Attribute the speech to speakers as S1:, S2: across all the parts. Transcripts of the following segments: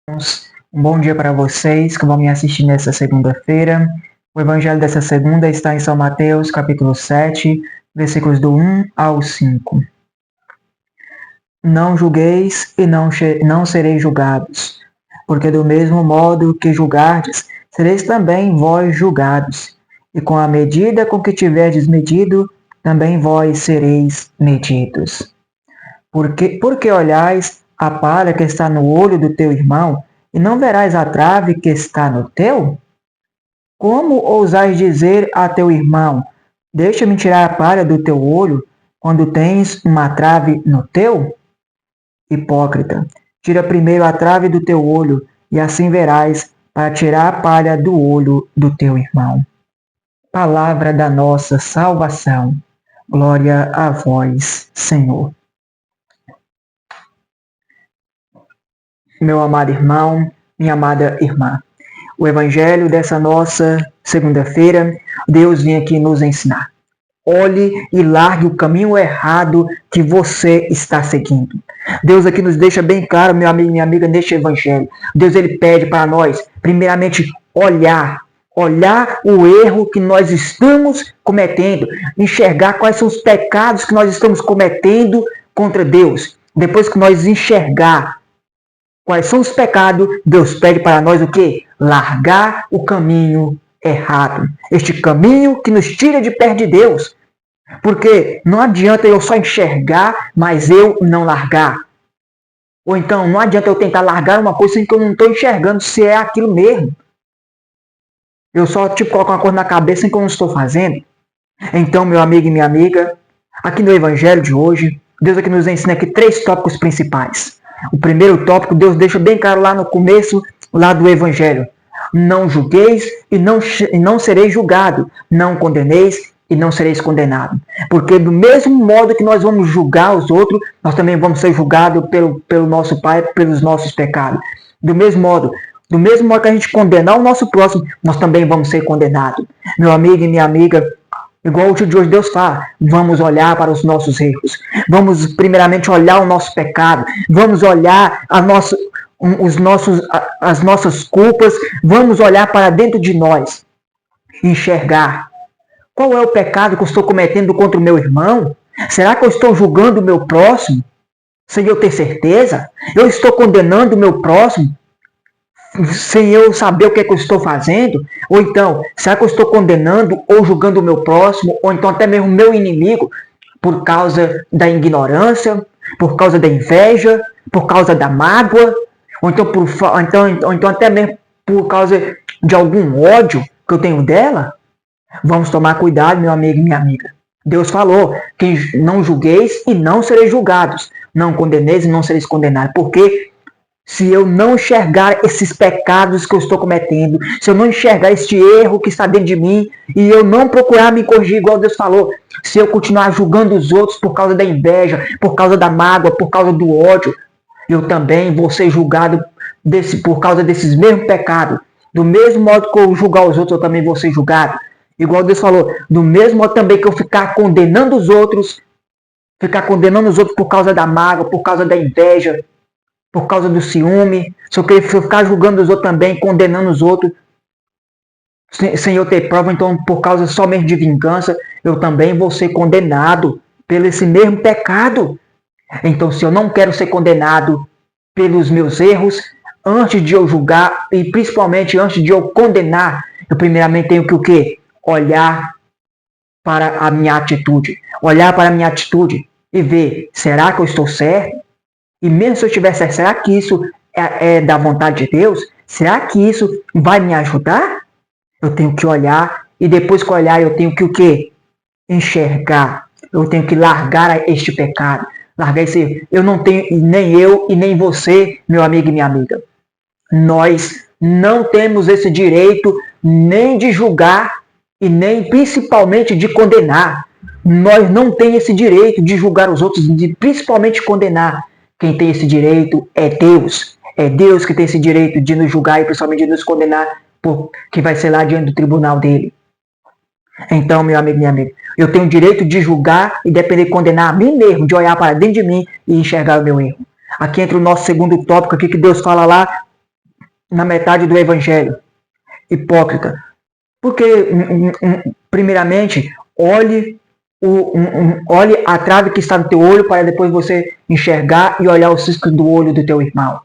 S1: Um bom dia para vocês que vão me assistir nessa segunda-feira. O evangelho dessa segunda está em São Mateus, capítulo 7, versículos do 1 ao 5. Não julgueis e não sereis julgados, porque do mesmo modo que julgardes, sereis também vós julgados, e com a medida com que tiverdes medido, também vós sereis medidos. Porque olhais a palha que está no olho do teu irmão, e não verás a trave que está no teu? Como ousais dizer a teu irmão, deixa-me tirar a palha do teu olho, quando tens uma trave no teu? Hipócrita, tira primeiro a trave do teu olho, e assim verás para tirar a palha do olho do teu irmão. Palavra da nossa salvação. Glória a vós, Senhor. Meu amado irmão, minha amada irmã, o evangelho dessa nossa segunda-feira, Deus vem aqui nos ensinar. Olhe e largue o caminho errado que você está seguindo. Deus aqui nos deixa bem claro, meu amigo e minha amiga, neste evangelho. Deus ele pede para nós, primeiramente, olhar o erro que nós estamos cometendo, enxergar quais são os pecados que nós estamos cometendo contra Deus. Depois que nós enxergar quais são os pecados, Deus pede para nós o quê? Largar o caminho errado. Este caminho que nos tira de perto de Deus. Porque não adianta eu só enxergar, mas eu não largar. Ou então, não adianta eu tentar largar uma coisa sem que eu não estou enxergando se é aquilo mesmo. Eu só coloco uma coisa na cabeça sem que eu não estou fazendo. Então, meu amigo e minha amiga, aqui no evangelho de hoje, Deus aqui nos ensina aqui 3 tópicos principais. O primeiro tópico, Deus deixa bem claro lá no começo lá do evangelho. Não julgueis e não sereis julgado. Não condeneis e não sereis condenado. Porque do mesmo modo que nós vamos julgar os outros, nós também vamos ser julgados pelo nosso Pai, pelos nossos pecados. Do mesmo modo que a gente condenar o nosso próximo, nós também vamos ser condenados. Meu amigo e minha amiga, igual o tio de hoje Deus fala, vamos olhar para os nossos erros. Vamos primeiramente olhar o nosso pecado. Vamos olhar as nossas culpas. Vamos olhar para dentro de nós. Enxergar. Qual é o pecado que eu estou cometendo contra o meu irmão? Será que eu estou julgando o meu próximo? Sem eu ter certeza? Eu estou condenando o meu próximo? Sem eu saber o que é que eu estou fazendo? Ou então, será que eu estou condenando ou julgando o meu próximo, ou então até mesmo o meu inimigo, por causa da ignorância, por causa da inveja, por causa da mágoa, ou então até mesmo por causa de algum ódio que eu tenho dela? Vamos tomar cuidado, meu amigo e minha amiga. Deus falou que não julgueis e não sereis julgados. Não condeneis e não sereis condenados. Porque se eu não enxergar esses pecados que eu estou cometendo, se eu não enxergar este erro que está dentro de mim, e eu não procurar me corrigir igual Deus falou, se eu continuar julgando os outros por causa da inveja, por causa da mágoa, por causa do ódio, eu também vou ser julgado por causa desses mesmos pecados. Do mesmo modo que eu julgar os outros, eu também vou ser julgado. Igual Deus falou, do mesmo modo também que eu ficar condenando os outros por causa da mágoa, por causa da inveja, por causa do ciúme, se eu ficar julgando os outros também, condenando os outros, sem eu ter prova, então por causa somente de vingança, eu também vou ser condenado pelo esse mesmo pecado. Então, se eu não quero ser condenado pelos meus erros, antes de eu julgar e principalmente antes de eu condenar, eu primeiramente tenho que o quê? Olhar para a minha atitude. Olhar para a minha atitude e ver, será que eu estou certo? E mesmo se eu estiver certo, será que isso é da vontade de Deus? Será que isso vai me ajudar? Eu tenho que olhar e depois que olhar eu tenho que o quê? Enxergar. Eu tenho que largar este pecado. Largar esse... Eu não tenho, nem eu e nem você, meu amigo e minha amiga. Nós não temos esse direito nem de julgar e nem principalmente de condenar. Nós não temos esse direito de julgar os outros, de principalmente condenar. Quem tem esse direito é Deus. É Deus que tem esse direito de nos julgar e principalmente de nos condenar, que vai ser lá diante do tribunal dele. Então, meu amigo e minha amiga, eu tenho o direito de julgar e depender de condenar a mim mesmo, de olhar para dentro de mim e enxergar o meu erro. Aqui entra o nosso segundo tópico aqui que Deus fala lá na metade do evangelho. Hipócrita. Porque, primeiramente, olhe a trave que está no teu olho para depois você enxergar e olhar o cisco do olho do teu irmão.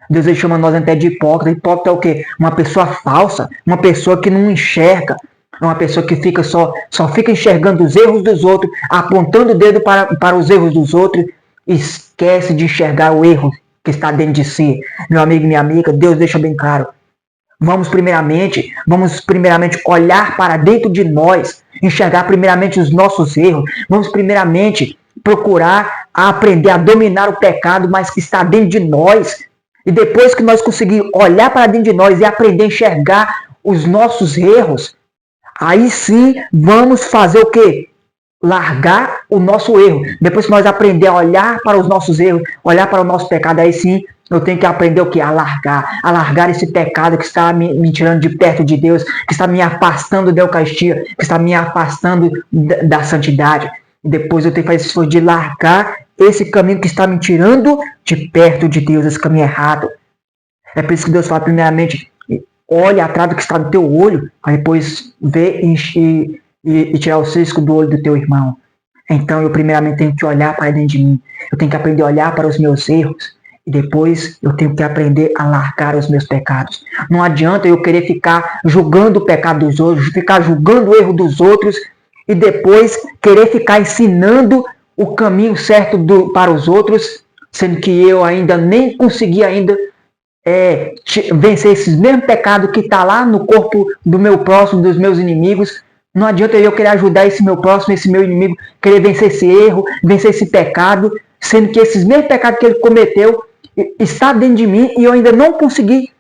S1: Deus chama nós até de hipócrita. Hipócrita é o quê? Uma pessoa falsa, uma pessoa que não enxerga, uma pessoa que fica só fica enxergando os erros dos outros, apontando o dedo para os erros dos outros, e esquece de enxergar o erro que está dentro de si. Meu amigo e minha amiga, Deus deixa bem claro. Vamos primeiramente olhar para dentro de nós, enxergar primeiramente os nossos erros. Vamos primeiramente procurar aprender a dominar o pecado, mas que está dentro de nós. E depois que nós conseguirmos olhar para dentro de nós e aprender a enxergar os nossos erros, aí sim vamos fazer o quê? Largar o nosso erro. Depois que nós aprender a olhar para os nossos erros, olhar para o nosso pecado, aí sim eu tenho que aprender o que? A largar esse pecado que está me tirando de perto de Deus, que está me afastando da Eucaristia, que está me afastando da santidade. Depois eu tenho que fazer esse esforço de largar esse caminho que está me tirando de perto de Deus, esse caminho errado. É por isso que Deus fala, primeiramente, olha a trave que está no teu olho, para depois ver e tirar o cisco do olho do teu irmão. Então eu primeiramente tenho que olhar para dentro de mim. Eu tenho que aprender a olhar para os meus erros. E depois eu tenho que aprender a largar os meus pecados. Não adianta eu querer ficar julgando o pecado dos outros, ficar julgando o erro dos outros e depois querer ficar ensinando o caminho certo para os outros, sendo que eu ainda nem consegui vencer esses mesmos pecados que está lá no corpo do meu próximo, dos meus inimigos. Não adianta eu querer ajudar esse meu próximo, esse meu inimigo, querer vencer esse erro, vencer esse pecado, sendo que esses mesmos pecados que ele cometeu está dentro de mim e eu ainda não consegui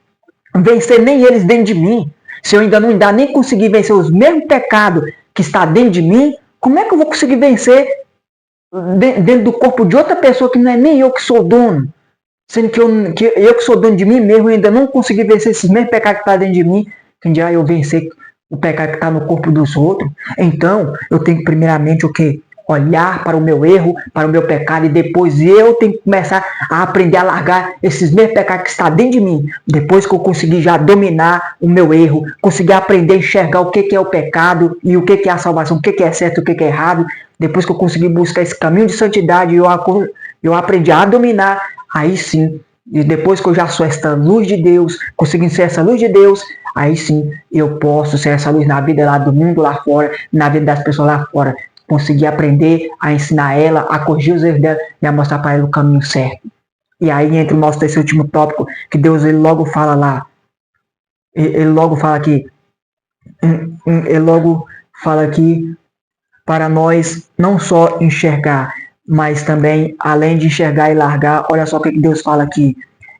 S1: vencer nem eles dentro de mim. Se eu ainda nem consegui vencer os mesmos pecados que está dentro de mim, como é que eu vou conseguir vencer dentro do corpo de outra pessoa que não é nem eu que sou dono? Sendo que eu que sou dono de mim mesmo, eu ainda não consegui vencer esses mesmos pecados que está dentro de mim, quem dirá eu vencer o pecado que está no corpo dos outros? Então, eu tenho que primeiramente o quê? Olhar para o meu erro, para o meu pecado, e depois eu tenho que começar a aprender a largar esses mesmos pecados que está dentro de mim. Depois que eu conseguir já dominar o meu erro, conseguir aprender a enxergar o que é o pecado e o que é a salvação, o que é certo e o que é errado, depois que eu conseguir buscar esse caminho de santidade e eu aprendi a dominar, aí sim, e depois que eu já sou essa luz de Deus, conseguindo ser essa luz de Deus, aí sim eu posso ser essa luz na vida lá do mundo lá fora, na vida das pessoas lá fora, conseguir aprender a ensinar ela, a corrigir os erros dela e a mostrar para ela o caminho certo. E aí entra o nosso terceiro último tópico, que Deus ele logo fala lá, ele logo fala aqui para nós não só enxergar, mas também, além de enxergar e largar, olha só o que Deus fala aqui.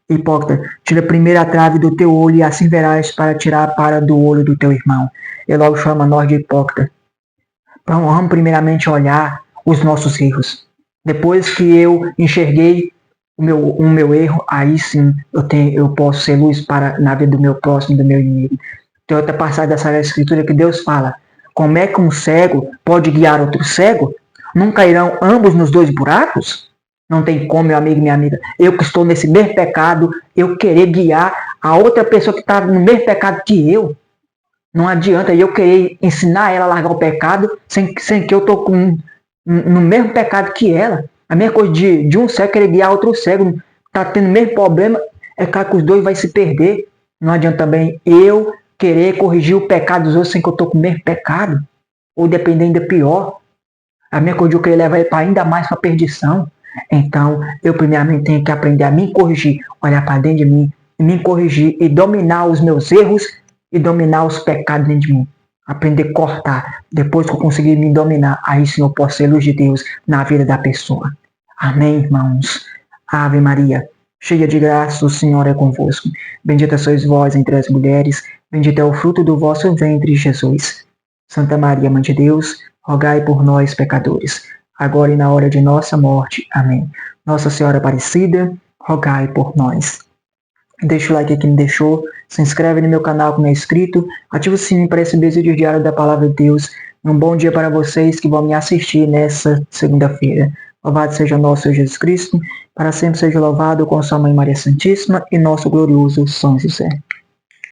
S1: Hipócrita, tira a primeira trave do teu olho e assim verás para tirar a para do olho do teu irmão. Ele logo chama nós de hipócrita. Então, vamos primeiramente olhar os nossos erros. Depois que eu enxerguei o meu erro, aí sim eu posso ser luz na vida do meu próximo, do meu inimigo. Tem outra passagem dessa escritura que Deus fala: como é que um cego pode guiar outro cego? Não cairão ambos nos dois buracos? Não tem como, meu amigo e minha amiga, eu que estou nesse mesmo pecado, eu querer guiar a outra pessoa que está no mesmo pecado que eu. Não adianta eu querer ensinar ela a largar o pecado sem que eu estou no mesmo pecado que ela. A mesma coisa de um cego querer guiar outro cego, está tendo o mesmo problema, é claro que os dois vão se perder. Não adianta também eu querer corrigir o pecado dos outros sem que eu estou com o mesmo pecado, ou dependendo ainda pior. A mesma coisa de eu querer levar ele para ainda mais para a perdição. Então, eu primeiramente tenho que aprender a me corrigir, olhar para dentro de mim, me corrigir e dominar os meus erros e dominar os pecados dentro de mim. Aprender a cortar. Depois que eu conseguir me dominar, aí sim eu posso ser luz de Deus na vida da pessoa. Amém, irmãos? Ave Maria, cheia de graça, o Senhor é convosco. Bendita sois vós entre as mulheres, bendito é o fruto do vosso ventre, Jesus. Santa Maria, Mãe de Deus, rogai por nós, pecadores, agora e na hora de nossa morte. Amém. Nossa Senhora Aparecida, rogai por nós. Deixa o like aqui, me deixou, se inscreve no meu canal que não é inscrito, ativa o sininho para receber o vídeo diário da Palavra de Deus. Um bom dia para vocês que vão me assistir nessa segunda-feira. Louvado seja nosso Senhor Jesus Cristo, para sempre seja louvado com sua Mãe Maria Santíssima e nosso glorioso São José.